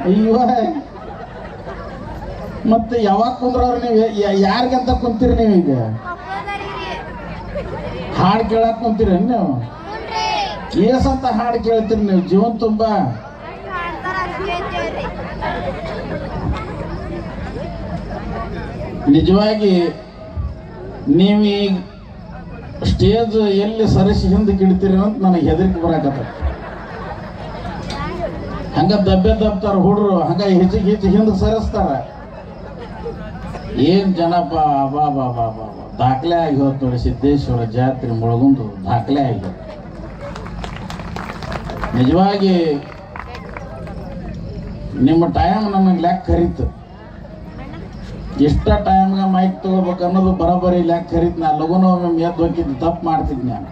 ಅಯ್ಯೋ ಮತ್ತೆ ಯಾವಾಗ ಕುಂದ್ರವ್ರು ನೀವು ಯಾರಿಗಂತ ಕುಂತೀರಿ ನೀವು ಈಗ ಹಾಡು ಕೇಳಕ್ ಕುಂತೀರಿ ನೀವು ಕೇಸಂತ ಹಾಡು ಕೇಳ್ತೀರಿ ನೀವು ಜೀವನ ತುಂಬಾ ನಿಜವಾಗಿ ನೀವು ಈಗ ಸ್ಟೇಜ್ ಎಲ್ಲಿ ಸರಿಸಿ ಹಿಂದಕ್ಕೆ ಇಡ್ತೀರಿ ಅಂತ ನನಗೆ ಹೆದರಿಕೆ ಬರಾಕತ್ತ ಹಂಗ ದಬ್ತಾರ ಹುಡ್ರು ಹಂಗ ಹೆಚ್ಚಿಗೆ ಹಿಂದಕ್ಕೆ ಸರಿಸ್ತಾರ ಏನ್ ಜನಪ್ಪ ಬಾ ಬಾ ಬಾ ಬಾ ದಾಖಲೆ ಆಗಿ ಹೋದ್ ನೋಡಿ ಸಿದ್ದೇಶ್ವರ ಜಾತ್ರೆ ಮುಳುಗುಂದು ದಾಖಲೆ ಆಗಿ ನಿಜವಾಗಿ ನಿಮ್ಮ ಟೈಮ್ ನನಗೆ ಲೆಕ್ಕ ಕರೀತು ಎಷ್ಟ ಟೈಮ್ಗೆ ಮೈಕ್ ತಗೋಬೇಕು ಅನ್ನೋದು ಬರೋಬ್ಬರಿ ಲೆಕ್ಕ ಕರೀತು ನಾ ಲಗುನ ಒಮ್ಮೆ ಎದ್ದು ಹೋಗಿದ್ದು ತಪ್ಪು ಮಾಡ್ತಿದ್ದೆ ನಾನು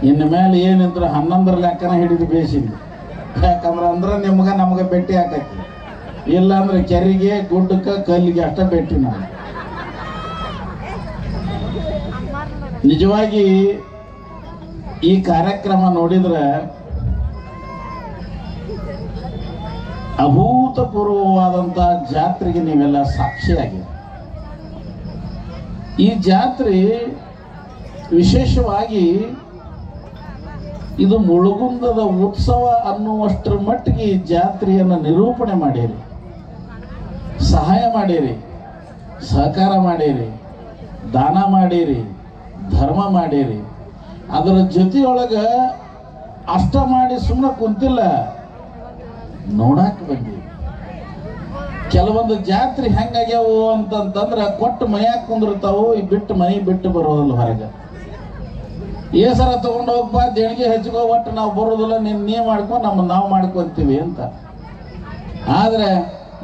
ಇನ್ನು ಮೇಲೆ ಏನಿದ್ರು 11 ಲೆಕ್ಕನ ಹಿಡಿದು ಬೇಸಿದ್ದೆ ಯಾಕಂದ್ರೆ ನಮ್ಗೆ ಭೇಟಿ ಹಾಕೈತಿ ಇಲ್ಲಾಂದ್ರೆ ಕೆರೆಗೆ ಗುಡ್ಡಕ್ಕೆ ಕಲ್ಲಿಗೆ ಅಷ್ಟ ಭೇಟಿ ನಾನು ನಿಜವಾಗಿ ಈ ಕಾರ್ಯಕ್ರಮ ನೋಡಿದ್ರೆ ಅಭೂತಪೂರ್ವವಾದಂತ ಜಾತ್ರೆಗೆ ನೀವೆಲ್ಲ ಸಾಕ್ಷಿಯಾಗಿ ಈ ಜಾತ್ರೆ ವಿಶೇಷವಾಗಿ ಇದು ಮುಳುಗುಂದದ ಉತ್ಸವ ಅನ್ನುವಷ್ಟರ ಮಟ್ಟಿಗೆ ಈ ಜಾತ್ರೆಯನ್ನು ನಿರೂಪಣೆ ಮಾಡಿರಿ, ಸಹಾಯ ಮಾಡಿರಿ, ಸಹಕಾರ ಮಾಡಿರಿ, ದಾನ ಮಾಡಿರಿ, ಧರ್ಮ ಮಾಡಿರಿ. ಅದರ ಜೊತೆಯೊಳಗೆ ಅಷ್ಟ ಮಾಡಿ ಸುಮ್ಮನೆ ಕುಂತಿಲ್ಲ, ನೋಡಾಕ ಬಂದಿ. ಕೆಲವೊಂದು ಜಾತ್ರೆ ಹೆಂಗಾಗ್ಯಾವು ಅಂತಂತಂದ್ರೆ ಕೊಟ್ಟು ಮನ್ಯಾಗ ಕುಂದಿರ್ತಾವು, ಬಿಟ್ಟು ಮನೆ ಬಿಟ್ಟು ಬರೋದಿಲ್ಲ ಹೊರಗೆ. ಏಸರ ತಗೊಂಡು ಹೋಗ್ಬಾ ದೇಣಿಗೆ ಹೆಚ್ಚಿಗೋ ಒಟ್ಟು ನಾವು ಬರೋದಿಲ್ಲ, ನೀ ಮಾಡ್ಕೊಂಡು ನಾವು ಮಾಡ್ಕೊಂತೀವಿ ಅಂತ. ಆದ್ರೆ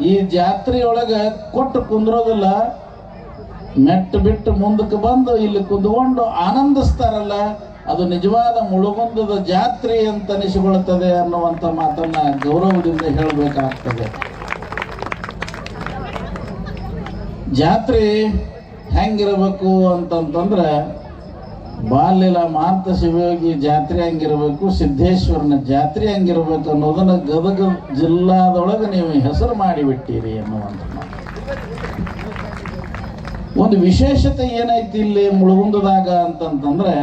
ಈ ಜಾತ್ರೆಯೊಳಗೆ ಕೊಟ್ಟು ಕುಂದ್ರೋದಿಲ್ಲ, ಮೆಟ್ಟು ಬಿಟ್ಟು ಮುಂದಕ್ಕೆ ಬಂದು ಇಲ್ಲಿ ಕುಂದ್ಕೊಂಡು ಆನಂದಿಸ್ತಾರಲ್ಲ, ಅದು ನಿಜವಾದ ಮುಳುಗುಂದದ ಜಾತ್ರೆ ಅಂತ ಅನಿಸಿಕೊಳ್ಳುತ್ತದೆ ಅನ್ನುವಂಥ ಮಾತನ್ನ ಗೌರವದಿಂದ ಹೇಳಬೇಕಾಗ್ತದೆ. ಜಾತ್ರೆ ಹೆಂಗಿರಬೇಕು ಅಂತಂತಂದ್ರೆ ಬಾಲ್ಯಲ ಮಾಂತ ಶಿವಯೋಗಿ ಜಾತ್ರೆ ಹಂಗಿರಬೇಕು, ಸಿದ್ದೇಶ್ವರನ ಜಾತ್ರೆ ಹಂಗಿರಬೇಕು ಅನ್ನೋದನ್ನ ಗದಗ ಜಿಲ್ಲಾದೊಳಗೆ ನೀವು ಹೆಸರು ಮಾಡಿಬಿಟ್ಟಿರಿ ಅನ್ನುವಂಥ ಮಾತು. ಒಂದು ವಿಶೇಷತೆ ಏನೈತಿ ಇಲ್ಲಿ ಮುಳುಗುಂದದಾಗ ಅಂತಂತಂದ್ರೆ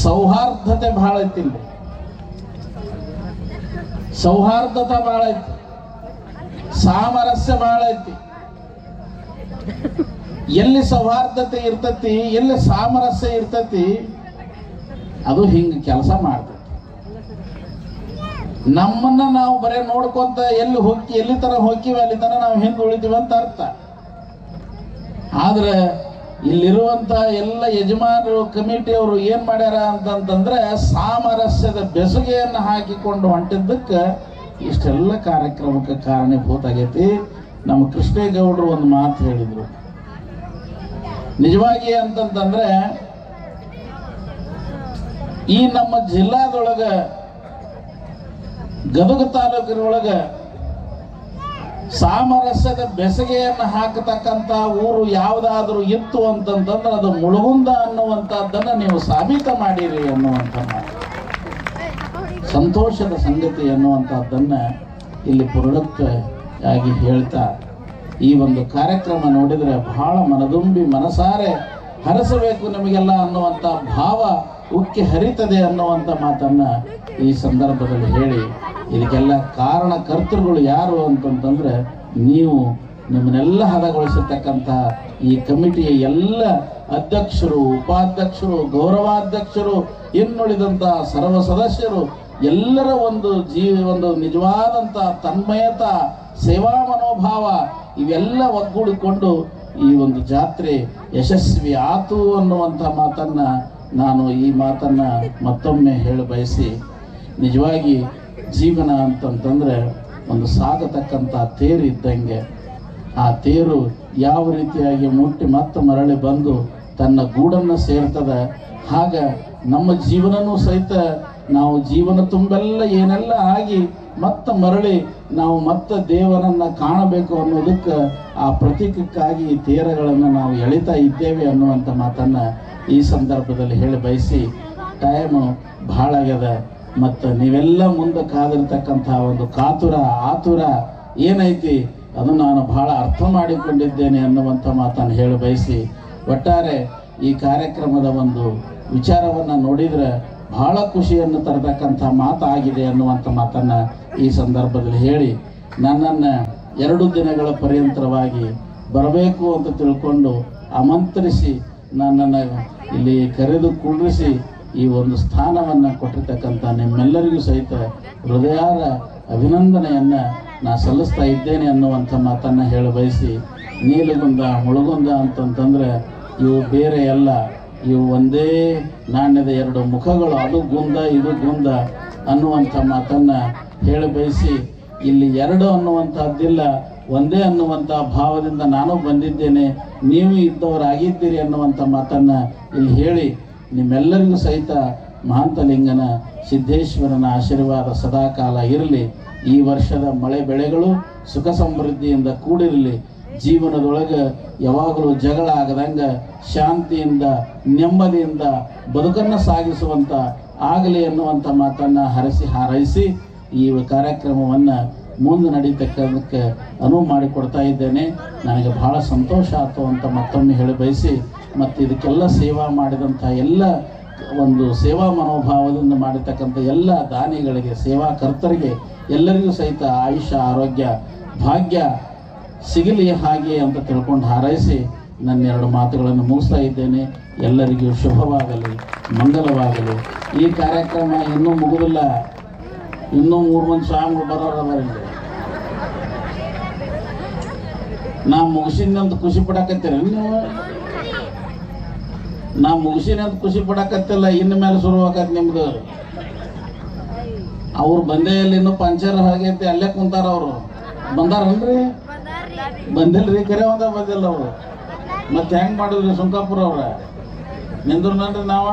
ಸೌಹಾರ್ದತೆ ಬಹಳ ಐತಿ. ಇಲ್ಲಿ ಸೌಹಾರ್ದತೆ ಬಹಳ ಐತಿ, ಸಾಮರಸ್ಯ ಬಹಳ ಐತಿ. ಎಲ್ಲಿ ಸೌಹಾರ್ದತೆ ಇರ್ತತಿ, ಎಲ್ಲಿ ಸಾಮರಸ್ಯ ಇರ್ತತಿ, ಅದು ಹಿಂಗ ಕೆಲಸ ಮಾಡ್ತೈತಿ. ನಮ್ಮನ್ನ ನಾವು ಬರೇ ನೋಡ್ಕೊಂತ ಎಲ್ಲಿ ತರ ಹೋಗ್ತೀವಿ ಅಲ್ಲಿ ತನ ನಾವು ಹಿಂದೆ ಉಳಿತೀವಿ ಅಂತ ಅರ್ಥ. ಆದ್ರೆ ಇಲ್ಲಿರುವಂತ ಎಲ್ಲ ಯಜಮಾನರು ಕಮಿಟಿಯವರು ಏನ್ ಮಾಡ್ಯಾರ ಅಂತಂತಂದ್ರೆ ಸಾಮರಸ್ಯದ ಬೆಸುಗೆಯನ್ನು ಹಾಕಿಕೊಂಡು ಹೊಂಟಿದ್ದಕ್ಕೆ ಇಷ್ಟೆಲ್ಲ ಕಾರ್ಯಕ್ರಮಕ್ಕೆ ಕಾರಣೀಭೂತ ಆಗೈತಿ. ನಮ್ಮ ಕೃಷ್ಣೇಗೌಡರು ಒಂದು ಮಾತು ಹೇಳಿದ್ರು, ನಿಜವಾಗಿ ಅಂತಂತಂದ್ರೆ ಈ ನಮ್ಮ ಜಿಲ್ಲಾದೊಳಗ ಗದಗ ತಾಲೂಕಿನೊಳಗ ಸಾಮರಸ್ಯದ ಬೆಸಗೆಯನ್ನು ಹಾಕತಕ್ಕಂತ ಊರು ಯಾವುದಾದ್ರೂ ಇತ್ತು ಅಂತಂತಂದ್ರೆ ಅದು ಮುಳುಗುಂದ ಅನ್ನುವಂಥದ್ದನ್ನ ನೀವು ಸಾಬೀತ ಮಾಡಿರಿ ಅನ್ನುವಂಥ ಮಾತು. ಸಂತೋಷದ ಸಂಗತಿ ಅನ್ನುವಂಥದ್ದನ್ನ ಇಲ್ಲಿ ಪುರುಳಕ್ಕಾಗಿ ಹೇಳ್ತಾ ಈ ಒಂದು ಕಾರ್ಯಕ್ರಮ ನೋಡಿದ್ರೆ ಬಹಳ ಮನದುಂಬಿ ಮನಸಾರೆ ಹರಸಬೇಕು ನಮಗೆಲ್ಲ ಅನ್ನುವಂಥ ಭಾವ ಉಕ್ಕಿ ಹರಿತದೆ ಅನ್ನುವಂಥ ಮಾತನ್ನ ಈ ಸಂದರ್ಭದಲ್ಲಿ ಹೇಳಿ, ಇದಕ್ಕೆಲ್ಲ ಕಾರಣಕರ್ತರುಗಳು ಯಾರು ಅಂತಂತಂದ್ರೆ ನೀವು, ನಿಮ್ಮನ್ನೆಲ್ಲ ಹದಗೊಳಿಸಿರ್ತಕ್ಕಂಥ ಈ ಕಮಿಟಿಯ ಎಲ್ಲ ಅಧ್ಯಕ್ಷರು, ಉಪಾಧ್ಯಕ್ಷರು, ಗೌರವಾಧ್ಯಕ್ಷರು, ಇನ್ನುಳಿದಂಥ ಸರ್ವ ಸದಸ್ಯರು ಎಲ್ಲರ ಒಂದು ನಿಜವಾದಂಥ ತನ್ಮಯತ, ಸೇವಾ ಮನೋಭಾವ ಇವೆಲ್ಲ ಒಗ್ಗೂಡಿಕೊಂಡು ಈ ಒಂದು ಜಾತ್ರೆ ಯಶಸ್ವಿ ಆತು ಅನ್ನುವಂಥ ಮಾತನ್ನ ನಾನು ಈ ಮಾತನ್ನ ಮತ್ತೊಮ್ಮೆ ಹೇಳ ಬಯಸಿ, ನಿಜವಾಗಿ ಜೀವನ ಅಂತಂತಂದ್ರೆ ಒಂದು ಸಾಗತಕ್ಕಂಥ ತೇರು ಇದ್ದಂಗೆ. ಆ ತೇರು ಯಾವ ರೀತಿಯಾಗಿ ಮುಟ್ಟಿ ಮತ್ತೆ ಮರಳಿ ಬಂದು ತನ್ನ ಗೂಡನ್ನು ಸೇರ್ತದೆ, ಹಾಗ ನಮ್ಮ ಜೀವನನೂ ಸಹಿತ ನಾವು ಜೀವನ ತುಂಬೆಲ್ಲ ಏನೆಲ್ಲ ಆಗಿ ಮತ್ತೆ ಮರಳಿ ನಾವು ಮತ್ತೆ ದೇವರನ್ನ ಕಾಣಬೇಕು ಅನ್ನೋದಕ್ಕೆ ಆ ಪ್ರತೀಕಕ್ಕಾಗಿ ಈ ತೇರಗಳನ್ನು ನಾವು ಎಳಿತಾ ಇದ್ದೇವೆ ಅನ್ನುವಂಥ ಮಾತನ್ನ ಈ ಸಂದರ್ಭದಲ್ಲಿ ಹೇಳಿ ಬಯಸಿ, ಟೈಮು ಭಾಳ ಆಗ್ಯದ. ಮತ್ತು ನೀವೆಲ್ಲ ಮುಂದೆ ಕಾದಿರ್ತಕ್ಕಂಥ ಒಂದು ಕಾತುರ ಆತುರ ಏನೈತಿ ಅದು ನಾನು ಬಹಳ ಅರ್ಥ ಮಾಡಿಕೊಂಡಿದ್ದೇನೆ ಅನ್ನುವಂಥ ಮಾತನ್ನು ಹೇಳಿ ಬಯಸಿ, ಒಟ್ಟಾರೆ ಈ ಕಾರ್ಯಕ್ರಮದ ಒಂದು ವಿಚಾರವನ್ನು ನೋಡಿದರೆ ಬಹಳ ಖುಷಿಯನ್ನು ತರತಕ್ಕಂಥ ಮಾತಾಗಿದೆ ಅನ್ನುವಂಥ ಮಾತನ್ನು ಈ ಸಂದರ್ಭದಲ್ಲಿ ಹೇಳಿ, ನನ್ನನ್ನು 2 ದಿನಗಳ ಪರ್ಯಂತರವಾಗಿ ಬರಬೇಕು ಅಂತ ತಿಳ್ಕೊಂಡು ಆಮಂತ್ರಿಸಿ ನನ್ನನ್ನು ಇಲ್ಲಿ ಕರೆದು ಕುಳ್ಳಿಸಿ ಈ ಒಂದು ಸ್ಥಾನವನ್ನು ಕೊಟ್ಟಿರ್ತಕ್ಕಂಥ ನಿಮ್ಮೆಲ್ಲರಿಗೂ ಸಹಿತ ಹೃದಯಾರ ಅಭಿನಂದನೆಯನ್ನು ನಾನು ಸಲ್ಲಿಸ್ತಾ ಇದ್ದೇನೆ ಅನ್ನುವಂಥ ಮಾತನ್ನು ಹೇಳಿ ಬಯಸಿ, ನೀಲಗುಂದ ಮುಳುಗುಂದ ಅಂತಂತಂದರೆ ಇವು ಬೇರೆ ಅಲ್ಲ, ಇವು ಒಂದೇ ನಾಣ್ಯದ 2 ಮುಖಗಳು, ಅದು ಗುಂದ ಇದು ಗುಂದ ಅನ್ನುವಂಥ ಮಾತನ್ನು ಹೇಳಿ ಬಯಸಿ, ಇಲ್ಲಿ 2 ಅನ್ನುವಂಥದ್ದಿಲ್ಲ, ಒಂದೇ ಅನ್ನುವಂಥ ಭಾವದಿಂದ ನಾನು ಬಂದಿದ್ದೇನೆ, ನೀವು ಇದ್ದವರಾಗಿದ್ದೀರಿ ಅನ್ನುವಂಥ ಮಾತನ್ನು ಇಲ್ಲಿ ಹೇಳಿ, ನಿಮ್ಮೆಲ್ಲರಿಗೂ ಸಹಿತ ಮಹಾಂತಲಿಂಗನ ಸಿದ್ದೇಶ್ವರನ ಆಶೀರ್ವಾದ ಸದಾಕಾಲ ಇರಲಿ. ಈ ವರ್ಷದ ಮಳೆ ಬೆಳೆಗಳು ಸುಖ ಸಮೃದ್ಧಿಯಿಂದ ಕೂಡಿರಲಿ. ಜೀವನದೊಳಗೆ ಯಾವಾಗಲೂ ಜಗಳ ಆಗದಂಗೆ ಶಾಂತಿಯಿಂದ ನೆಮ್ಮದಿಯಿಂದ ಬದುಕನ್ನು ಸಾಗಿಸುವಂಥ ಆಗಲಿ ಅನ್ನುವಂಥ ಮಾತನ್ನು ಹಾರೈಸಿ ಈ ಕಾರ್ಯಕ್ರಮವನ್ನು ಮುಂದೆ ನಡೀತಕ್ಕದಕ್ಕೆ ಅನುವು ಮಾಡಿಕೊಡ್ತಾ ಇದ್ದೇನೆ. ನನಗೆ ಬಹಳ ಸಂತೋಷ ಆಯಿತು ಅಂತ ಮತ್ತೊಮ್ಮೆ ಹೇಳಿ ಬಯಸಿ, ಮತ್ತು ಇದಕ್ಕೆಲ್ಲ ಸೇವಾ ಮಾಡಿದಂಥ ಎಲ್ಲ ಒಂದು ಸೇವಾ ಮನೋಭಾವದಿಂದ ಮಾಡಿರ್ತಕ್ಕಂಥ ಎಲ್ಲ ದಾನಿಗಳಿಗೆ, ಸೇವಾಕರ್ತರಿಗೆ ಎಲ್ಲರಿಗೂ ಸಹಿತ ಆಯುಷ್ಯ ಆರೋಗ್ಯ ಭಾಗ್ಯ ಸಿಗಲಿ ಹಾಗೆ ಅಂತ ತಿಳ್ಕೊಂಡು ಹಾರೈಸಿ ನನ್ನ 2 ಮಾತುಗಳನ್ನು ಮುಗಿಸ್ತಾ ಇದ್ದೇನೆ. ಎಲ್ಲರಿಗೂ ಶುಭವಾಗಲಿ, ಮಂಗಲವಾಗಲಿ. ಈ ಕಾರ್ಯಕ್ರಮ ಇನ್ನೂ ಮುಗಿದಿಲ್ಲ, ಇನ್ನೂ 3 ಮಂದಿ ಸ್ವಾಮಿಗಳು ಬರೋರವರಿಗೆ ನಾ ಮುಗಿಸಿನಂತ ಖುಷಿ ಪಡಕತ್ತೀರ ನೀವು? ನಾ ಮುಗಿಸಿನಂತ ಖುಷಿ ಪಡಕತ್ತಿಲ್ಲ, ಇನ್ನು ಮೇಲೆ ಶುರುವಾಗತ್ತೆ ನಿಮ್ದು. ಅವ್ರು ಬಂದೇ ಇಲ್ಲ, ಇನ್ನೂ ಪಂಚರ್ ಆಗೈತಿ, ಅಲ್ಲೇ ಕುಂತಾರ. ಅವರು ಬಂದಾರನ್ರಿ? ಬಂದಿಲ್ರಿ, ಕರೆ ಒಂದ ಬಂದಿಲ್ಲ ಅವರು. ಮತ್ತೆ ಹೆಂಗ್ ಮಾಡಿದ್ರಿ ಸುಂಕಾಪುರ ಅವ್ರ? ನಿಂದ್ರನ್ರಿ ನಾವ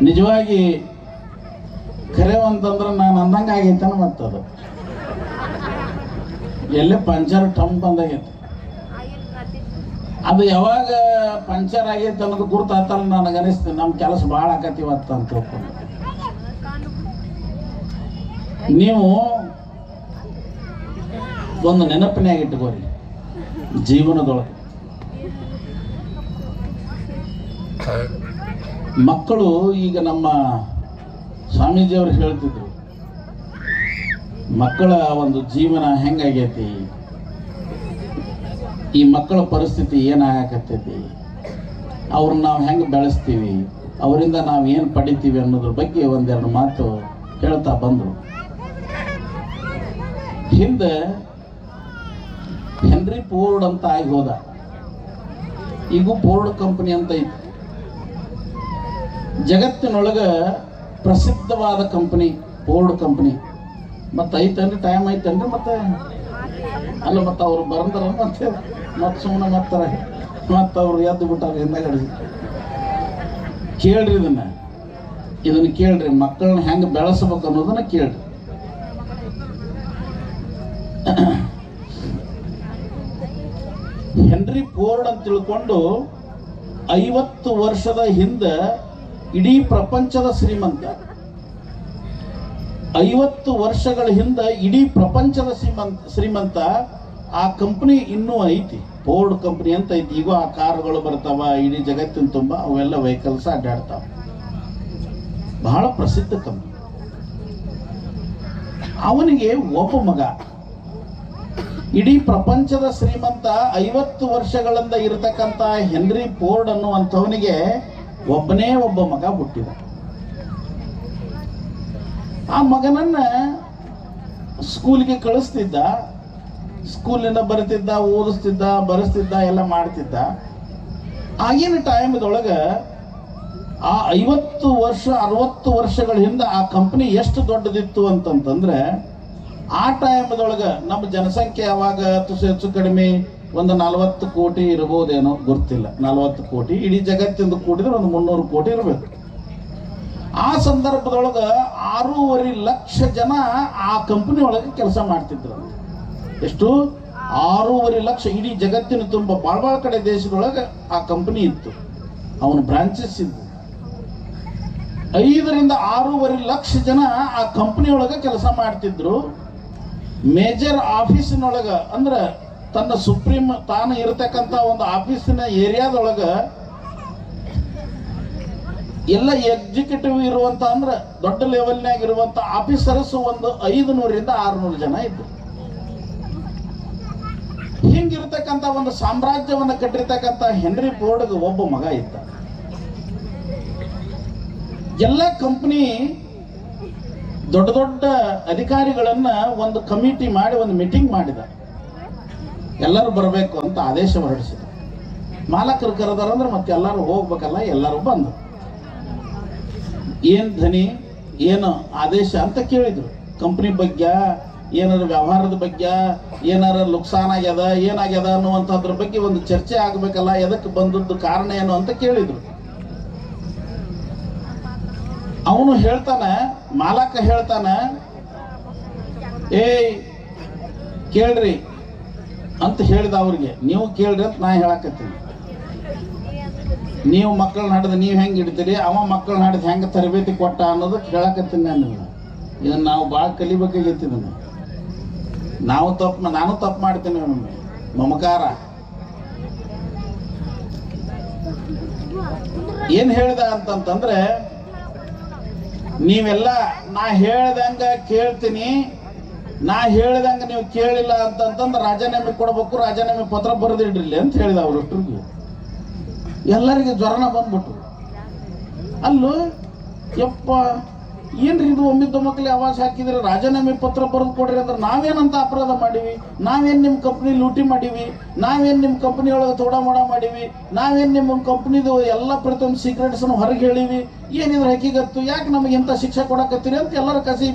ನಿಜವಾಗಿ ಖರೆ ಅಂತಂದ್ರೆ ನಾನು ಅಂದಂಗೆ ಆಗೈತನ. ಮತ್ತದು ಎಲ್ಲೇ ಪಂಚರ್ ಟಂಪ್ ಅಂದಾಗೈತೆ. ಅದು ಯಾವಾಗ ಪಂಚರ್ ಆಗೈತೆ ಅನ್ನೋದು ಗುರುತಾತಲ್ಲ ನನಗೆ ಅನಿಸ್ತೀನಿ. ನಮ್ಮ ಕೆಲಸ ಭಾಳ ಆಕತಿವತ್ತ ಅಂತ ತಿಳ್ಕೊಂಡು ನೀವು ಒಂದು ನೆನಪಿನಾಗ ಇಟ್ಕೋರಿ. ಜೀವನದೊಳಗೆ ಮಕ್ಕಳು, ಈಗ ನಮ್ಮ ಸ್ವಾಮೀಜಿಯವರು ಹೇಳ್ತಿದ್ರು, ಮಕ್ಕಳ ಒಂದು ಜೀವನ ಹೆಂಗಾಗೈತಿ, ಈ ಮಕ್ಕಳ ಪರಿಸ್ಥಿತಿ ಏನಾಗಕತ್ತೈತಿ, ಅವ್ರನ್ನ ನಾವು ಹೆಂಗೆ ಬೆಳೆಸ್ತೀವಿ, ಅವರಿಂದ ನಾವು ಏನು ಪಡಿತೀವಿ ಅನ್ನೋದ್ರ ಬಗ್ಗೆ 1-2 ಮಾತು ಹೇಳ್ತಾ ಬಂದರು. ಹಿಂದೆ ಹೆನ್ರಿ ಫೋರ್ಡ್ ಅಂತ ಆಗಿ ಹೋದ. ಈಗೂ ಫೋರ್ಡ್ ಕಂಪನಿ ಅಂತ ಐತಿ. ಜಗತ್ತಿನೊಳಗೆ ಪ್ರಸಿದ್ಧವಾದ ಕಂಪನಿ ಫೋರ್ಡ್ ಕಂಪನಿ. ಮತ್ತು ಐತನ್ರಿ, ಟೈಮ್ ಐತನ್ರಿ? ಮತ್ತೆ ಅಲ್ಲ, ಮತ್ತು ಅವ್ರು ಬರಂತಾರ ಮತ್ತೆ ಸುಮ್ಮನೆ ಮಾಡ್ತಾರೆ. ಮತ್ತು ಅವ್ರು ಎದ್ದು ಬಿಟ್ಟಾರ ಹಿಂದಗಡೆ. ಕೇಳ್ರಿ, ಇದನ್ನು ಕೇಳ್ರಿ, ಮಕ್ಕಳನ್ನ ಹೆಂಗೆ ಬೆಳೆಸ್ಬೇಕು ಅನ್ನೋದನ್ನ ಕೇಳ್ರಿ. ಹೆನ್ರಿ ಫೋರ್ಡ್ ಅಂತ ತಿಳ್ಕೊಂಡು 50 ವರ್ಷದ ಹಿಂದೆ ಇಡೀ ಪ್ರಪಂಚದ ಶ್ರೀಮಂತ, 50 ವರ್ಷಗಳ ಹಿಂದೆ ಇಡೀ ಪ್ರಪಂಚದ ಶ್ರೀಮಂತ ಆ ಕಂಪನಿ ಇನ್ನೂ ಐತಿ. ಫೋರ್ಡ್ ಕಂಪನಿ ಅಂತ ಐತಿ. ಈಗ ಆ ಕಾರುಗಳು ಬರ್ತಾವ, ಇಡೀ ಜಗತ್ತಿನ ತುಂಬ ಅವೆಲ್ಲ ವೆಹಿಕಲ್ಸ್ ಅಡ್ಡಾಡ್ತಾವ. ಬಹಳ ಪ್ರಸಿದ್ಧ ಕಂಪನಿ. ಅವನಿಗೆ ಒಬ್ಬ ಮಗ, ಇಡೀ ಪ್ರಪಂಚದ ಶ್ರೀಮಂತ 50 ವರ್ಷಗಳಿಂದ ಇರತಕ್ಕಂಥ ಹೆನ್ರಿ ಫೋರ್ಡ್ ಅನ್ನುವಂಥವನಿಗೆ ಒಬ್ಬನೇ ಒಬ್ಬ ಮಗ ಹುಟ್ಟಿದ. ಆ ಮಗನನ್ನ ಸ್ಕೂಲ್ಗೆ ಕಳಿಸ್ತಿದ್ದ, ಸ್ಕೂಲಿಂದ ಬರ್ತಿದ್ದ, ಓದಿಸ್ತಿದ್ದ, ಬರೆಸ್ತಿದ್ದ, ಎಲ್ಲ ಮಾಡ್ತಿದ್ದ. ಆಗಿನ ಟೈಮ್ದೊಳಗೆ ಆ 50 ವರ್ಷ 60 ವರ್ಷಗಳ ಹಿಂದೆ ಆ ಕಂಪನಿ ಎಷ್ಟು ದೊಡ್ಡದಿತ್ತು ಅಂತಂತಂದ್ರೆ, ಆ ಟೈಮ್ದೊಳಗೆ ನಮ್ಮ ಜನಸಂಖ್ಯೆ ಯಾವಾಗ ಹೆಚ್ಚು ಕಡಿಮೆ ಒಂದು 40 ಕೋಟಿ ಇರ್ಬೋದೇನೋ ಗೊತ್ತಿಲ್ಲ. 40 ಕೋಟಿ, ಇಡೀ ಜಗತ್ತಿಂದ ಕೂಡಿದ್ರೆ ಒಂದು 300 ಕೋಟಿ ಇರಬೇಕು. ಆ ಸಂದರ್ಭದೊಳಗೆ 6.5 ಲಕ್ಷ ಜನ ಆ ಕಂಪನಿ ಒಳಗೆ ಕೆಲಸ ಮಾಡ್ತಿದ್ರು. ಎಷ್ಟು? 6.5 ಲಕ್ಷ. ಇಡೀ ಜಗತ್ತಿನ ತುಂಬ ಭಾಳ ಕಡೆ ದೇಶದೊಳಗೆ ಆ ಕಂಪನಿ ಇತ್ತು, ಅವನ ಬ್ರಾಂಚಸ್ ಇದ್ದು. 5-6 ಲಕ್ಷ ಜನ ಆ ಕಂಪನಿ ಒಳಗೆ ಕೆಲಸ ಮಾಡ್ತಿದ್ರು. ಮೇಜರ್ ಆಫೀಸಿನೊಳಗ ಅಂದ್ರೆ ತನ್ನ ಸುಪ್ರೀಂ ತಾನು ಇರತಕ್ಕಂಥ ಒಂದು ಆಫೀಸಿನ ಏರಿಯಾದೊಳಗ ಎಲ್ಲ ಎಕ್ಸಿಕ್ಯೂಟಿವ್ ಇರುವಂತ ಅಂದ್ರೆ ದೊಡ್ಡ ಲೆವೆಲ್ನಾಗ ಇರುವಂತ ಆಫೀಸರ್ಸ್ ಒಂದು 500-600 ಜನ ಇದ್ರು. ಹಿಂಗಿರ್ತಕ್ಕಂಥ ಒಂದು ಸಾಮ್ರಾಜ್ಯವನ್ನು ಕಟ್ಟಿರ್ತಕ್ಕಂಥ ಹೆನ್ರಿ ಫೋರ್ಡ್ಗೆ ಒಬ್ಬ ಮಗ ಇದ್ದ. ಎಲ್ಲ ಕಂಪನಿ ದೊಡ್ಡ ದೊಡ್ಡ ಅಧಿಕಾರಿಗಳನ್ನ ಒಂದು ಕಮಿಟಿ ಮಾಡಿ ಒಂದು ಮೀಟಿಂಗ್ ಮಾಡಿದ. ಎಲ್ಲರೂ ಬರಬೇಕು ಅಂತ ಆದೇಶ ಹೊರಡಿಸಿದ. ಮಾಲಕರು ಕರೆದಾರಂದ್ರೆ ಮತ್ತೆ ಎಲ್ಲರೂ ಹೋಗ್ಬೇಕಲ್ಲ, ಎಲ್ಲರೂ ಬಂದು ಏನ್ ಧನಿ ಏನು ಆದೇಶ ಅಂತ ಕೇಳಿದ್ರು. ಕಂಪನಿ ಬಗ್ಗೆ ಏನಾರ ವ್ಯವಹಾರದ ಬಗ್ಗೆ ಏನಾರ ನುಕ್ಸಾನ್ ಆಗ್ಯದ ಏನಾಗ್ಯದ ಅನ್ನುವಂಥದ್ರ ಬಗ್ಗೆ ಒಂದು ಚರ್ಚೆ ಆಗ್ಬೇಕಲ್ಲ, ಎದಕ್ಕೆ ಬಂದದ್ದು ಕಾರಣ ಏನು ಅಂತ ಕೇಳಿದ್ರು. ಅವನು ಹೇಳ್ತಾನೆ, ಮಾಲಕ ಹೇಳ್ತಾನೆ, ಏಯ್ ಕೇಳ್ರಿ ಅಂತ ಹೇಳಿದ ಅವ್ರಿಗೆ. ನೀವು ಕೇಳ್ರಿ ಅಂತ ನಾ ಹೇಳಕತ್ತೀನಿ. ನೀವು ಮಕ್ಕಳನ್ನ ಹಾಡಿದ ನೀವು ಹೆಂಗೆ ಇಡ್ತೀರಿ, ಅವ ಮಕ್ಕಳನ್ನ ಹಾಡಿದ ಹೆಂಗೆ ತರಬೇತಿ ಕೊಟ್ಟ ಅನ್ನೋದು ಹೇಳಕತ್ತೀನಿ ನಾನು. ಇದನ್ನು ನಾವು ಭಾಳ ಕಲಿಬೇಕಾಗೈತಿ. ಇದನ್ನು ನಾನು ತಪ್ಪು ಮಾಡ್ತೀನಿ. ಮಮಕಾರ ಏನು ಹೇಳಿದ ಅಂತಂತಂದ್ರೆ, ನೀವೆಲ್ಲ ನಾ ಹೇಳ್ದಂಗ ಕೇಳ್ತೀನಿ, ನಾ ಹೇಳ್ದಂಗ ನೀವು ಕೇಳಿಲ್ಲ ಅಂತಂತಂದ್ರೆ ರಾಜೀನಾಮೆ ಕೊಡ್ಬೇಕು, ರಾಜೀನಾಮೆ ಪತ್ರ ಬರೆದಿಡ್ರಿ ಅಂತ ಹೇಳಿದ ಅವ್ರಷ್ಟ್ರಿಗೆ. ಎಲ್ಲರಿಗೆ ಜ್ವರನ ಬಂದ್ಬಿಟ್ರು. ಅಲ್ಲೂ ಯಪ್ಪ ಏನ್ರಿ ಇದು ಒಮ್ಮಿದ್ದ ಮಕ್ಕಳು ಆವಾಜ್ ಹಾಕಿದ್ರೆ ರಾಜೀನಾಮೆ ಪತ್ರ ಬರೆದು ಕೊಡ್ರಿ ಅಂದ್ರೆ ನಾವೇನಂತ ಅಪರಾಧ ಮಾಡೀವಿ, ನಾವೇನು ನಿಮ್ಮ ಕಂಪ್ನಿ ಲೂಟಿ ಮಾಡೀವಿ, ನಾವೇನು ನಿಮ್ಮ ಕಂಪ್ನಿ ಒಳಗೆ ತೋಡ ಮಾಡ ಮಾಡೀವಿ, ನಾವೇನು ನಿಮ್ಮ ಕಂಪ್ನಿದು ಎಲ್ಲ ಪ್ರತಿಯೊಂದು ಸೀಕ್ರೆಟ್ಸನ್ನು ಹೊರಗೆ ಹೇಳಿವಿ, ಏನಿದ್ರೆ ಹಕ್ಕಿಗತ್ತು, ಯಾಕೆ ನಮಗೆ ಇಂಥ ಶಿಕ್ಷೆ ಕೊಡಕತ್ತೀರಿ ಅಂತ ಎಲ್ಲರೂ ಕಸಿ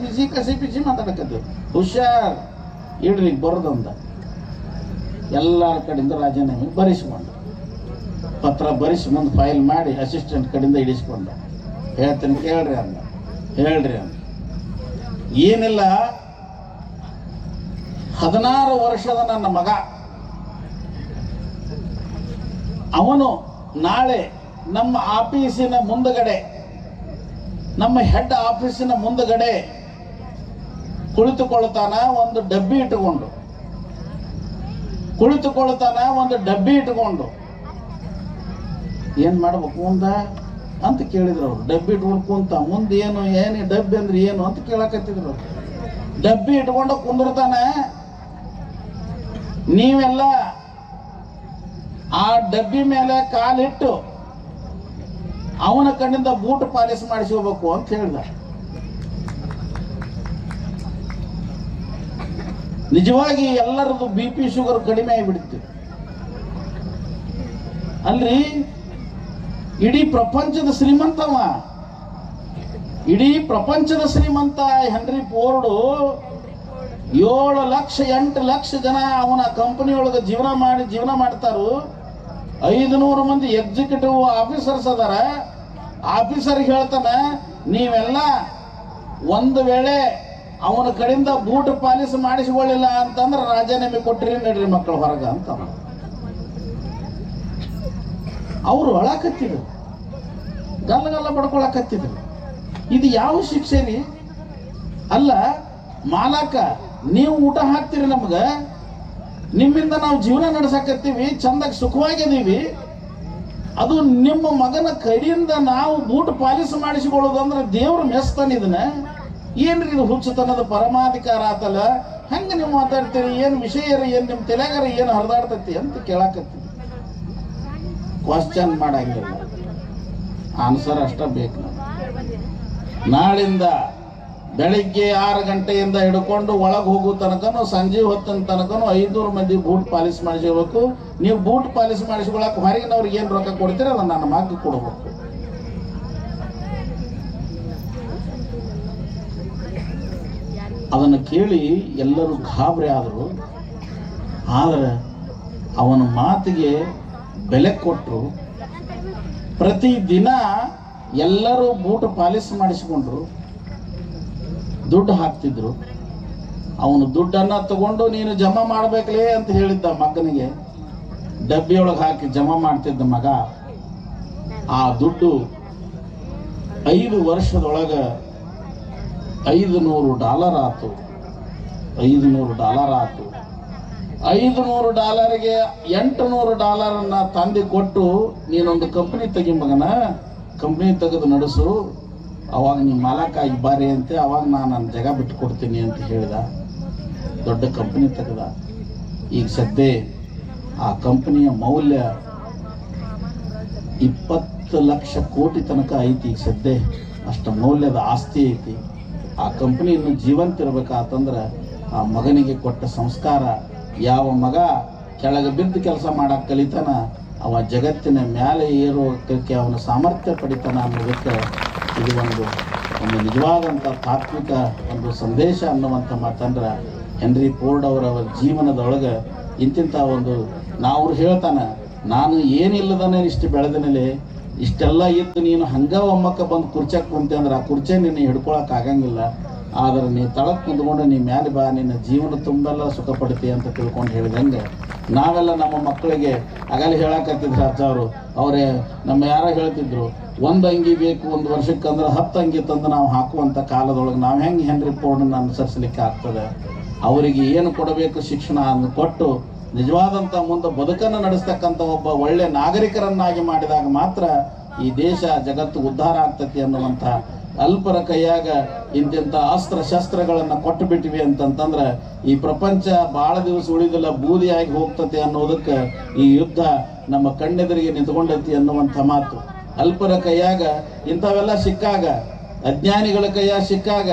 ಬಿಸಿ ಮಾತಾಡಕತ್ತೀವಿ. ಹುಷಾರ್ ಇಡ್ರಿ ಬರೋದಂದ ಎಲ್ಲರ ಕಡೆಯಿಂದ ರಾಜೀನಾಮೆ ಬರೆಸ್ಕೊಂಡು ಪತ್ರ ಬರೆಸಿ ಮುಂದೆ ಫೈಲ್ ಮಾಡಿ ಅಸಿಸ್ಟೆಂಟ್ ಕಡೆಯಿಂದ ಇಡಿಸ್ಕೊಂಡ. ಹೇಳ್ತೀನಿ ಕೇಳ್ರಿ ಅಂದ. ಹೇಳ್ರಿ ಅಂದ. ಏನಿಲ್ಲ, 16 ವರ್ಷದ ನನ್ನ ಮಗ, ಅವನು ನಾಳೆ ನಮ್ಮ ಆಫೀಸಿನ ಮುಂದಗಡೆ, ನಮ್ಮ ಹೆಡ್ ಆಫೀಸಿನ ಮುಂದಗಡೆ ಕುಳಿತುಕೊಳ್ತಾನ ಒಂದು ಡಬ್ಬಿ ಇಟ್ಟುಕೊಂಡು ಏನ್ ಮಾಡ್ಬೇಕು ಮುಂದ ಅಂತ ಕೇಳಿದ್ರು ಅವ್ರು. ಡಬ್ಬಿ ಇಟ್ಕೊಂಡು ಕುಂತ ಮುಂದೆ ಏನು ಡಬ್ಬಿ ಅಂದ್ರೆ ಏನು ಅಂತ ಕೇಳಕತ್ತಿದ್ರು ಅವ್ರು. ಡಬ್ಬಿ ಇಟ್ಕೊಂಡು ಕುಂದಿರ್ತಾನ. ನೀವೆಲ್ಲ ಆ ಡಬ್ಬಿ ಮೇಲೆ ಕಾಲಿಟ್ಟು ಅವನ ಕಣ್ಣಿಂದ ಬೂಟ್ ಪಾಲಿಸ್ ಮಾಡಿಸ್ಕೋಬೇಕು ಅಂತ ಹೇಳ್ದ. ನಿಜವಾಗಿ ಎಲ್ಲರದು BP ಶುಗರ್ ಕಡಿಮೆ ಆಗಿಬಿಡುತ್ತೆ. ಅಲ್ರಿ, ಇಡೀ ಪ್ರಪಂಚದ ಶ್ರೀಮಂತ ಹೆನ್ರಿ ಫೋರ್ಡು 7 ಲಕ್ಷ 8 ಲಕ್ಷ ಜನ ಅವನ ಕಂಪನಿ ಒಳಗೆ ಜೀವನ ಮಾಡ್ತಾರು. 500 ಮಂದಿ ಎಕ್ಸಿಕ್ಯೂಟಿವ್ ಆಫೀಸರ್ಸ್ ಅದಾರ. ಆಫೀಸರ್ಗೆ ಹೇಳ್ತಾನೆ, ನೀವೆಲ್ಲ ಒಂದು ವೇಳೆ ಅವನ ಕಡೆಯಿಂದ ಬೂಟ್ ಪಾಲಿಸ್ ಮಾಡಿಸಿಕೊಳ್ಳಿಲ್ಲ ಅಂತಂದ್ರೆ ರಾಜೀನಾಮೆ ಕೊಟ್ಟಿರಿ, ನಡ್ರಿ ಮಕ್ಕಳು ಹೊರಗ ಅಂತ. ಅವರು ಅಳಕತ್ತಿದ್ರು, ಗಲ್ಲ ಬಡ್ಕೊಳಕತ್ತಿದ್ರು. ಇದು ಯಾವ ಶಿಕ್ಷೆ ರೀ? ಅಲ್ಲ ಮಾಲಕ, ನೀವು ಊಟ ಹಾಕ್ತೀರಿ ನಮ್ಗೆ, ನಿಮ್ಮಿಂದ ನಾವು ಜೀವನ ನಡೆಸಕತ್ತೀವಿ, ಚಂದಾಗಿ ಸುಖವಾಗಿದ್ದೀವಿ. ಅದು ನಿಮ್ಮ ಮಗನ ಕೈಯಿಂದ ನಾವು ಬೂಟ್ ಪಾಲಿಸ್ ಮಾಡಿಸಿಕೊಳ್ಳೋದಂದ್ರೆ ದೇವ್ರ ಮೆಸ್ತಾನೆ. ಇದನ್ನ ಏನ್ರಿ ಇದು ಹುಚ್ಚುತನದ ಪರಮಾಧಿಕಾರ ಆತಲ್ಲ, ಹೆಂಗೆ ನೀವು ಮಾತಾಡ್ತೀರಿ, ಏನು ವಿಷಯ ಏನು ನಿಮ್ಮ ತಲೆಗಾರ ಏನು ಹರಿದಾಡ್ತೈತಿ ಅಂತ ಕೇಳಕತ್ತೀವಿ. ಕ್ವಶನ್ ಮಾಡಂಗಿಲ್ಲ, ಆನ್ಸರ್ ಅಷ್ಟ ಬೇಕು. ನಾಳಿಂದ ಬೆಳಿಗ್ಗೆ 6 ಗಂಟೆಯಿಂದ ಹಿಡ್ಕೊಂಡು ಒಳಗೆ ಹೋಗೋ ತನಕನೂ ಸಂಜೆ ಹೊತ್ತಿನ ತನಕನೂ 500 ಮಂದಿ ಬೂಟ್ ಪಾಲಿಸ್ ಮಾಡಿಸ್ಕೋಬೇಕು. ನೀವು ಬೂಟ್ ಪಾಲಿಸ್ ಮಾಡಿಸ್ಕೊಳಕ್ಕೆ ಹೊರಗಿನವ್ರಿಗೆ ಏನು ರೊಕ್ಕ ಕೊಡ್ತೀರಿ ಅದನ್ನು ನನ್ನ ಮಗ ಕೊಡಬೇಕು. ಅದನ್ನು ಕೇಳಿ ಎಲ್ಲರೂ ಗಾಬರಿ ಆದರು. ಆದರೆ ಅವನ ಮಾತಿಗೆ ಬೆಲೆ ಕೊಟ್ಟರು. ಪ್ರತಿದಿನ ಎಲ್ಲರೂ ಬೂಟ್ ಪಾಲಿಸ್ ಮಾಡಿಸಿಕೊಂಡ್ರು, ದುಡ್ಡು ಹಾಕ್ತಿದ್ರು. ಅವನು ದುಡ್ಡನ್ನು ತಗೊಂಡು ನೀನು ಜಮಾ ಮಾಡಬೇಕಲೇ ಅಂತ ಹೇಳಿದ್ದ ಮಗನಿಗೆ. ಡಬ್ಬಿಯೊಳಗೆ ಹಾಕಿ ಜಮಾ ಮಾಡ್ತಿದ್ದ ಮಗ. ಆ ದುಡ್ಡು 5 ವರ್ಷದೊಳಗೆ $500 ಆತು. $500 ಆತು. $500ಗೆ $800 ತಂದು ಕೊಟ್ಟು ನೀನೊಂದು ಕಂಪ್ನಿ ತೆಗಿ ಮಗನ, ಕಂಪ್ನಿ ತೆಗೆದು ನಡೆಸು, ಅವಾಗ ನಿಮ್ಮ ಮಾಲಕ್ಕಾಗಿ ಬಾರಿ ಅಂತೆ, ಅವಾಗ ನಾನು ನನ್ನ ಜಾಗ ಬಿಟ್ಟು ಕೊಡ್ತೀನಿ ಅಂತ ಹೇಳಿದ. ದೊಡ್ಡ ಕಂಪ್ನಿ ತೆಗೆದ. ಈಗ ಸದ್ಯ ಆ ಕಂಪ್ನಿಯ ಮೌಲ್ಯ 20 ಲಕ್ಷ ಕೋಟಿ ತನಕ ಐತಿ. ಈಗ ಸದ್ಯ ಅಷ್ಟು ಮೌಲ್ಯದ ಆಸ್ತಿ ಐತಿ. ಆ ಕಂಪ್ನಿ ಇನ್ನು ಜೀವಂತ ಇರ್ಬೇಕಾತಂದ್ರೆ ಆ ಮಗನಿಗೆ ಕೊಟ್ಟ ಸಂಸ್ಕಾರ, ಯಾವ ಮಗ ಕೆಳಗೆ ಬಿದ್ದು ಕೆಲಸ ಮಾಡಕ್ಕೆ ಕಲಿತಾನ ಅವ ಜಗತ್ತಿನ ಮೇಲೆ ಏರೋಕ್ಕೆ ಅವನ ಸಾಮರ್ಥ್ಯ ಪಡಿತಾನ ಅನ್ನೋದಕ್ಕೆ ಇದು ಒಂದು ನಿಜವಾದಂಥ ತಾತ್ವಿಕ ಒಂದು ಸಂದೇಶ ಅನ್ನುವಂಥ ಮಾತಂದ್ರೆ ಹೆನ್ರಿ ಫೋರ್ಡ್ ಅವರ ಜೀವನದೊಳಗೆ ಇಂತಿಂಥ ಒಂದು ನಾವು ಹೇಳ್ತಾನೆ, ನಾನು ಏನಿಲ್ಲದನೇ ಇಷ್ಟು ಬೆಳೆದನಲ್ಲಿ ಇಷ್ಟೆಲ್ಲ ಇದ್ದು ನೀನು ಹಂಗ ಒಮ್ಮಕ್ಕ ಬಂದು ಕುರ್ಚಕ್ಕೆ ಕುಂತೆ ಅಂದ್ರೆ ಆ ಕುರ್ಚೆ ನಿನ್ನ ಹಿಡ್ಕೊಳಕ್ಕೆ ಆಗಂಗಿಲ್ಲ. ಆದರೆ ನೀ ತಳಕ್ಕೆ ಕುಂತ್ಕೊಂಡು ನೀ ಮೇಲೆ ಬಾ, ನಿನ್ನ ಜೀವನ ತುಂಬೆಲ್ಲ ಸುಖ ಪಡ್ತಿ ಅಂತ ತಿಳ್ಕೊಂಡು ಹೇಳಿದಂಗೆ ನಾವೆಲ್ಲ ನಮ್ಮ ಮಕ್ಕಳಿಗೆ ಆಗಲೇ ಹೇಳಕತ್ತಿದ್ರು ಅಜ್ಜ ಅವರೇ ನಮ್ಮ ಯಾರೋ ಹೇಳ್ತಿದ್ರು, 1 ಅಂಗಿ ಬೇಕು 1 ವರ್ಷಕ್ಕಂದ್ರೆ 10 ಅಂಗಿ ತಂದು ನಾವು ಹಾಕುವಂಥ ಕಾಲದೊಳಗೆ ನಾವು ಹೆಂಗೆ ಹೆನ್ರಿ ಫೋರ್ಡನ್ನ ಅನುಸರಿಸಲಿಕ್ಕೆ ಆಗ್ತದೆ? ಅವರಿಗೆ ಏನು ಕೊಡಬೇಕು ಶಿಕ್ಷಣ ಅನ್ನು ಕೊಟ್ಟು ನಿಜವಾದಂಥ ಮುಂದೆ ಬದುಕನ್ನು ನಡೆಸ್ತಕ್ಕಂಥ ಒಬ್ಬ ಒಳ್ಳೆ ನಾಗರಿಕರನ್ನಾಗಿ ಮಾಡಿದಾಗ ಮಾತ್ರ ಈ ದೇಶ ಜಗತ್ತು ಉದ್ಧಾರ ಆಗ್ತತಿ ಅನ್ನುವಂಥ ಅಲ್ಪರ ಕೈಯಾಗ ಇಂತಿಂಥ ಅಸ್ತ್ರ ಶಸ್ತ್ರಗಳನ್ನು ಕೊಟ್ಟು ಬಿಟ್ಟಿವಿ ಅಂತಂತಂದ್ರೆ ಈ ಪ್ರಪಂಚ ಭಾಳ ದಿವಸ ಉಳಿದಿಲ್ಲ, ಬೂದಿಯಾಗಿ ಹೋಗ್ತತಿ ಅನ್ನೋದಕ್ಕೆ ಈ ಯುದ್ಧ ನಮ್ಮ ಕಣ್ಣೆದುರಿಗೆ ನಿಂತ್ಕೊಂಡೈತಿ ಅನ್ನುವಂಥ ಮಾತು. ಅಲ್ಪರ ಕೈಯಾಗ ಇಂಥವೆಲ್ಲ ಸಿಕ್ಕಾಗ, ಅಜ್ಞಾನಿಗಳ ಕೈಯಾಗ ಸಿಕ್ಕಾಗ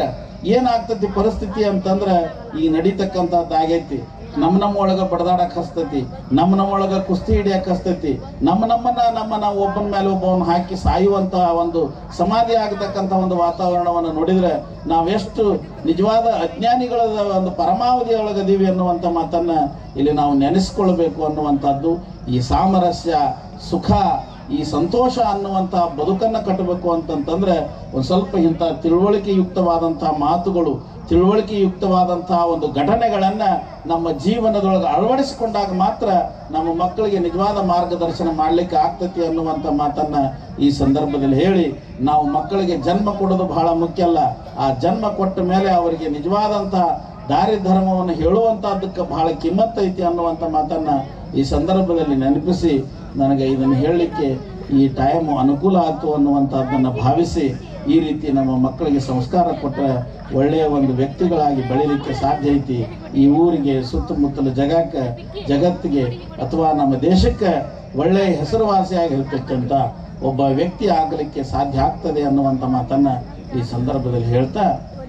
ಏನಾಗ್ತತಿ ಪರಿಸ್ಥಿತಿ ಅಂತಂದ್ರೆ ಈ ನಡೀತಕ್ಕಂಥದ್ದಾಗೈತಿ. ನಮ್ಮ ಒಳಗೆ ಬಡದಾಡಕ್ಕೆ ಹಸ್ತೈತಿ, ನಮ್ಮ ಒಳಗೆ ಕುಸ್ತಿ ಹಿಡಿಯಕ್ಕೆ ಹಸ್ತೈತಿ, ನಮ್ಮನ್ನ ಒಬ್ಬನ ಮೇಲೆ ಒಬ್ಬವನ್ನು ಹಾಕಿ ಸಾಯುವಂಥ ಒಂದು ಸಮಾಧಿ ಆಗತಕ್ಕಂಥ ಒಂದು ವಾತಾವರಣವನ್ನು ನೋಡಿದರೆ ನಾವೆಷ್ಟು ನಿಜವಾದ ಅಜ್ಞಾನಿಗಳ ಒಂದು ಪರಮಾವಧಿಯೊಳಗದೀವಿ ಅನ್ನುವಂಥ ಮಾತನ್ನು ಇಲ್ಲಿ ನಾವು ನೆನೆಸ್ಕೊಳ್ಬೇಕು ಅನ್ನುವಂಥದ್ದು. ಈ ಸಾಮರಸ್ಯ, ಸುಖ, ಈ ಸಂತೋಷ ಅನ್ನುವಂಥ ಬದುಕನ್ನು ಕಟ್ಟಬೇಕು ಅಂತಂತಂದ್ರೆ ಒಂದು ಸ್ವಲ್ಪ ಇಂಥ ತಿಳುವಳಿಕೆಯುಕ್ತವಾದಂಥ ಮಾತುಗಳು, ತಿಳುವಳಿಕೆಯುಕ್ತವಾದಂಥ ಒಂದು ಘಟನೆಗಳನ್ನು ನಮ್ಮ ಜೀವನದೊಳಗೆ ಅಳವಡಿಸಿಕೊಂಡಾಗ ಮಾತ್ರ ನಮ್ಮ ಮಕ್ಕಳಿಗೆ ನಿಜವಾದ ಮಾರ್ಗದರ್ಶನ ಮಾಡಲಿಕ್ಕೆ ಆಗ್ತತಿ ಅನ್ನುವಂಥ ಮಾತನ್ನು ಈ ಸಂದರ್ಭದಲ್ಲಿ ಹೇಳಿ, ನಾವು ಮಕ್ಕಳಿಗೆ ಜನ್ಮ ಕೊಡೋದು ಬಹಳ ಮುಖ್ಯ ಅಲ್ಲ, ಆ ಜನ್ಮ ಕೊಟ್ಟ ಮೇಲೆ ಅವರಿಗೆ ನಿಜವಾದಂಥ ದಾರಿ ಧರ್ಮವನ್ನು ಹೇಳುವಂಥದ್ದಕ್ಕೆ ಬಹಳ ಕಿಮ್ಮತ್ತೈತಿ ಅನ್ನುವಂಥ ಮಾತನ್ನು ಈ ಸಂದರ್ಭದಲ್ಲಿ ನೆನಪಿಸಿ ನನಗೆ ಇದನ್ನು ಹೇಳಲಿಕ್ಕೆ ಈ ಟೈಮು ಅನುಕೂಲ ಆಯಿತು ಅನ್ನುವಂಥದ್ದನ್ನು ಭಾವಿಸಿ ಈ ರೀತಿ ನಮ್ಮ ಮಕ್ಕಳಿಗೆ ಸಂಸ್ಕಾರ ಕೊಟ್ಟರೆ ಒಳ್ಳೆಯ ಒಂದು ವ್ಯಕ್ತಿಗಳಾಗಿ ಬೆಳೀಲಿಕ್ಕೆ ಸಾಧ್ಯ ಐತಿ. ಈ ಊರಿಗೆ, ಸುತ್ತಮುತ್ತಲ ಜಗತ್ತಿಗೆ ಅಥವಾ ನಮ್ಮ ದೇಶಕ್ಕೆ ಒಳ್ಳೆಯ ಹೆಸರುವಾಸಿಯಾಗಿರ್ತಕ್ಕಂಥ ಒಬ್ಬ ವ್ಯಕ್ತಿ ಆಗಲಿಕ್ಕೆ ಸಾಧ್ಯ ಆಗ್ತದೆ ಅನ್ನುವಂಥ ಮಾತನ್ನು ಈ ಸಂದರ್ಭದಲ್ಲಿ ಹೇಳ್ತಾ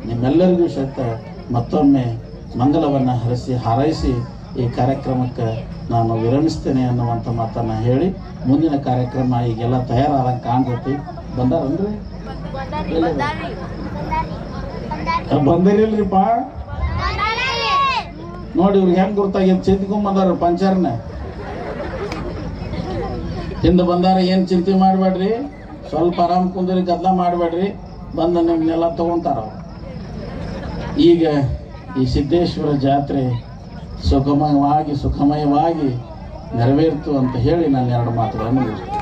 ನಿಮ್ಮೆಲ್ಲರಿಗೂ ಸಹಿತ ಮತ್ತೊಮ್ಮೆ ಮಂಗಲವನ್ನು ಹಾರೈಸಿ ಈ ಕಾರ್ಯಕ್ರಮಕ್ಕೆ ನಾನು ವಿರಮಿಸ್ತೇನೆ ಅನ್ನುವಂಥ ಮಾತನ್ನು ಹೇಳಿ ಮುಂದಿನ ಕಾರ್ಯಕ್ರಮ ಈಗೆಲ್ಲ ತಯಾರಾದಂಗೆ ಕಾಣ್ತೈತಿ. ಬಂದಾರನ್ರಿ? ಬಂದಿರಿಲ್ರಿಪ್ಪ? ನೋಡಿ ಇವ್ರಿಗೆ ಹೆಂಗೆ ಗುರ್ತಾಗ್ಯದ, ಚಿಂತ್ಕೊಂಬಂದಾರ ಪಂಚರ್ನ ಹಿಂದೆ ಬಂದಾರ. ಏನು ಚಿಂತೆ ಮಾಡಬೇಡ್ರಿ, ಸ್ವಲ್ಪ ಆರಾಮ್ ಕುಂದ್ರಿ, ಗದ್ದಲ ಮಾಡಬೇಡ್ರಿ, ಬಂದು ನಿಮ್ಮನ್ನೆಲ್ಲ ತಗೊಂತಾರ. ಈಗ ಈ ಸಿದ್ದೇಶ್ವರ ಜಾತ್ರೆ ಸುಖಮಯವಾಗಿ ನೆರವೇರ್ತು ಅಂತ ಹೇಳಿ ನಾನು 2 ಮಾತುಗಳನ್ನು ಮುಗಿಸ್ತೇನೆ.